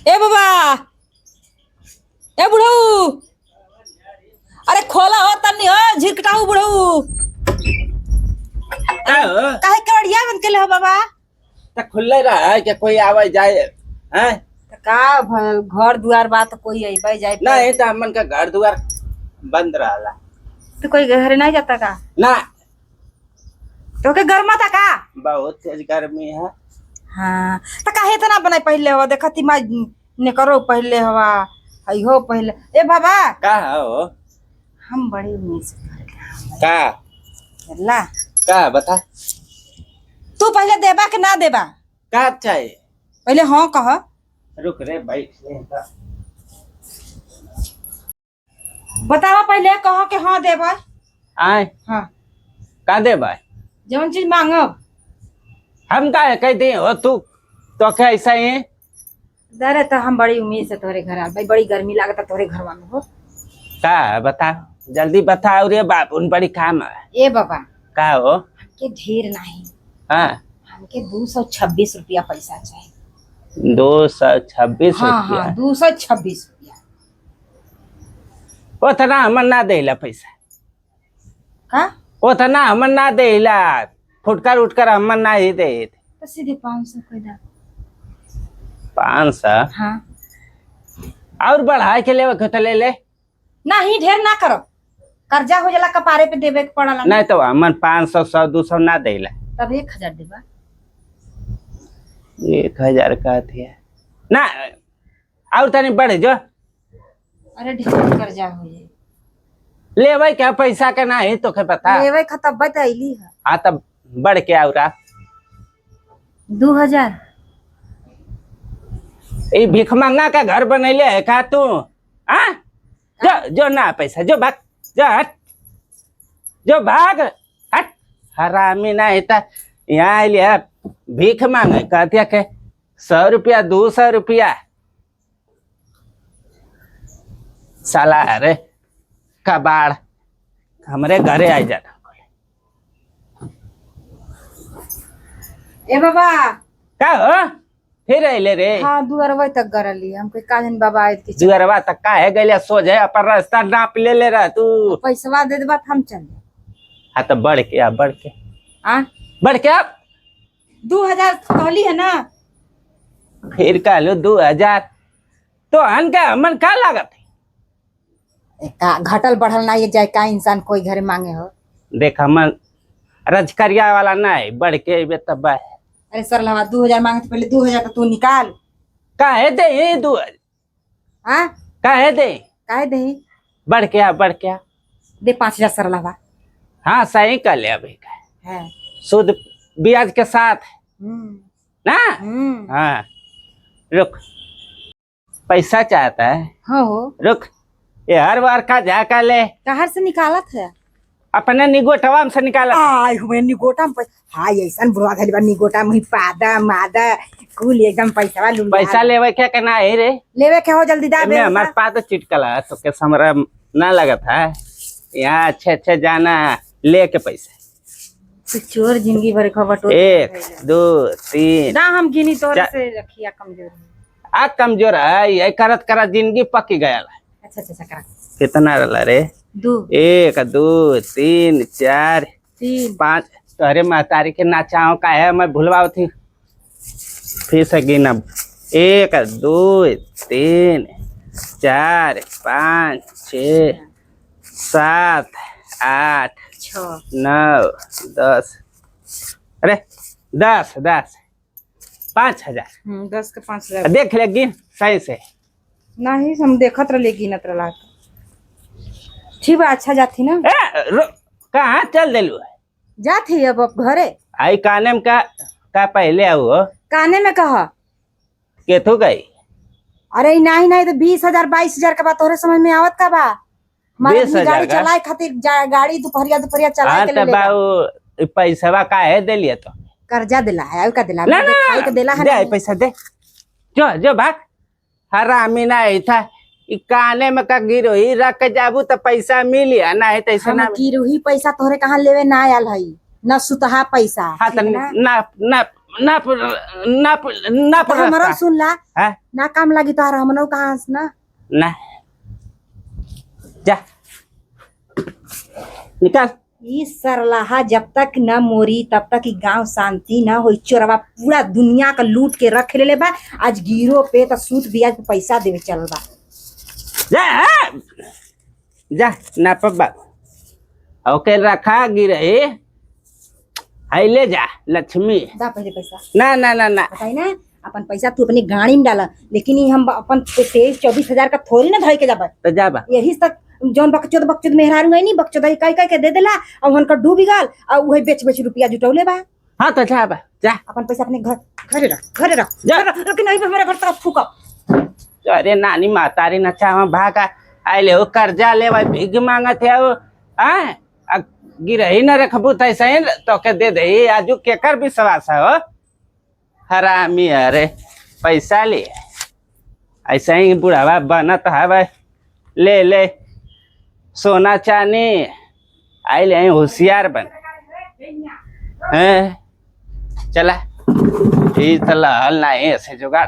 ए बाबा, ए बुढ़ऊ, अरे खोला हो तन्नी हो झिरकटाऊ बुढ़ऊ। का हो? काहे कवड़िया बंद के ले हो बाबा? त खुले रहा है कि कोई आवे जाए हैं? का घर दुआर बात कोई अइबे जाए नहीं तो हमन का घर द्वार बंद रहला। तो कोई घर नहीं जाता का? ना तो के घर माता का? बहुत तेज गर्मी है। हाँ तो काहे इतना बनाई पहले हो देखती मैं ने करो पहले हवा हई हो पहले। ए बाबा का हो? हम बड़ी उम्मीद से का ला का बता। तू पहले देबा कि ना देबा? का चाहिए? पहले हाँ कह। रुक रे बैठ ले। बतावा पहले कहो कि हाँ देबा। आए हाँ का दे भाई? जौन चीज मांगब। हम का कह दे हो तू तो क्या ऐसा ही है? दरे तो हम बड़ी उम्मीद से तोरे घर आ भाई, बड़ी गर्मी लागता तोरे घर में हो। का बता जल्दी बता। रे बाप बड़ी काम है। ए बाबा का हो? हमके ढेर नहीं, हाँ हमके 226 रुपया पैसा चाहिए। 226 हाँ रुपया। हाँ 226 रुपया। उतना हमन ना देला पैसा। का उतना हमन ना देला। फुटकर उठकर हमन ना ही दे। तो सीधे 500 कोई दा। 500 हाँ और बढ़ाए के ले तो ले ले। नहीं ढेर ना करो, कर्जा हो जाला कपारे पे देवे के पड़ला। नहीं तो हमन 500 100 200 ना देला। तब 1000 देबा। 1000 का थी ना और तनी बढ़ जो। अरे ढेर कर्जा हो जाए। ले भाई क्या पैसा के ना ही तो के पता। लेवे खतब बताइली है। हाँ तब बढ़ के और 2000। ये भिख मंगा का घर बनैले है का तू? हाँ जो जो ना पैसा जो भाग जो हट जो भाग हट। हरामी ना था यहाँ लिया भीख मांगे कहते के 100 रुपया 200 रुपया साला। अरे कबाड़ हमारे घरे आ जाना। ए बाबा का हो? फिर अले रे? हाँ दुआरवा तक गरली हमके काजन बाबा आए के जुअरवा तक का है गले सो जाए अपन रास्ता नाप ले रहा तू। पैसा दे देबा हम चल। हाँ तो बढ़ के आ बढ़ के हाँ बढ़ के आप 2000 कहली है ना। फिर कह लो 2000 तो हन का हमन का लागत है? का घटल बढ़ल ना ये जाए का इंसान कोई घर मांगे हो। देख हमन रजकरिया वाला ना है बढ़ के तब। अरे सर लवा 2000 मांगे तो पहले 2000 तो तू निकाल। काहे दे ये 2000? हाँ काहे दे? काहे दे? बढ़ के आ बढ़ के आ। दे 5000 सर लवा। हाँ सही कर ले अभी का है शुद्ध ब्याज के साथ ना। हाँ रुक पैसा चाहता है। हाँ हो रुक ये हर बार का जाकर ले कहाँ से निकालत है? अपने निगोटवा से निकाला। आय हुए निगोटा में हां ऐसन बुढ़वा धली बा निगोटा में पादा मादा कुल एकदम पैसा लूं। पैसा लेवे क्या करना है रे? लेवे के हो जल्दी दा। मैं हमारे पास तो चिटकला तो के समरा ना लगा था। यहाँ अच्छे अच्छे जाना लेके पैसा। तो चोर जिंदगी भर खबर तो 1 2 3 ना हम गिनी तोरे से रखिया कमजोर। आ कमजोर है ये करत करत जिंदगी पकी गया। अच्छा अच्छा करा कितना रला रे? 2 1 2 3 4 3 5। तोरे महतारी के नाचाओ का है मैं भूलवाओ थी फिर से गिनब 1 2 3 4 5 6 7 8 6 9 10। अरे 10 5000। 10 के 5000 देख ले गिन सही से। नहीं हम देखत रहे गिनत रहा। ठीक बा अच्छा जाती ना। कहाँ चल दिलू है? जाती अब घरे। आई काने में का पहले आओ काने में कहा केथू गई? अरे नहीं नहीं तो 20,000 22,000 का बात तोरे समझ में आवत का बा? 20,000 गाड़ी का? चलाए खातिर गाड़ी दोपहरिया चलाए हाँ के तो ले बाबू पैसा का है दे लिए तो कर्जा दिला है और का दिला ना है खाई के दिला है दे ना। पैसा दे जो जो भाग। हरामी ना था काने में का गिरो ही रख के जाबू तो पैसा मिली ना है तैसे हम ना की रूही पैसा तोरे कहाँ लेवे ना आयल है ना सुतहा पैसा। हाँ तो ठीक ना? ना ना ना तो हमारा रास्ता सुन ला है ना काम लगी तो हमनो कहाँ से ना ना जा निकाल ई सरलाहा जब तक न मोरी तब तक ई गांव शांति न होई चोरवा पूरा दुनिया का लूट के रख ले बा आज गिरो पे तो सूद ब्याज पे पैसा देवे चल बा जा जा ना पब्बा ओके रखा गिरे आई ले जा लक्ष्मी दा पहले पैसा ना ना ना ना बताई ना अपन पैसा तू अपनी गाड़ी में डाला लेकिन ई हम अपन 23-24 हजार का थोड़ी ना धर के जाबा तो जाबा यही तक जौन बकचोद मेहरारू है नी बकचोद कई के दे देला और उनका डूबी गल और वही बेच रुपया जुटौले बा हाँ तो जाबा जा अपन पैसा अपने घरे रख जा। लेकिन नहीं मेरे घर तरफ फूका अरे नानी मातारी नचा भागा आइले हो कर्जा ले भाई भीख मांगत है वो हाँ गिरही न रखबू तो ऐसे ही तो के दे दे आजू केकर विश्वास है हो हरामी अरे पैसा ले ऐसे ही बुढ़ावा बनत है भाई ले ले सोना चांदी आइले होशियार बन हैं चला ये तो हल नहीं ऐसे जुगाड़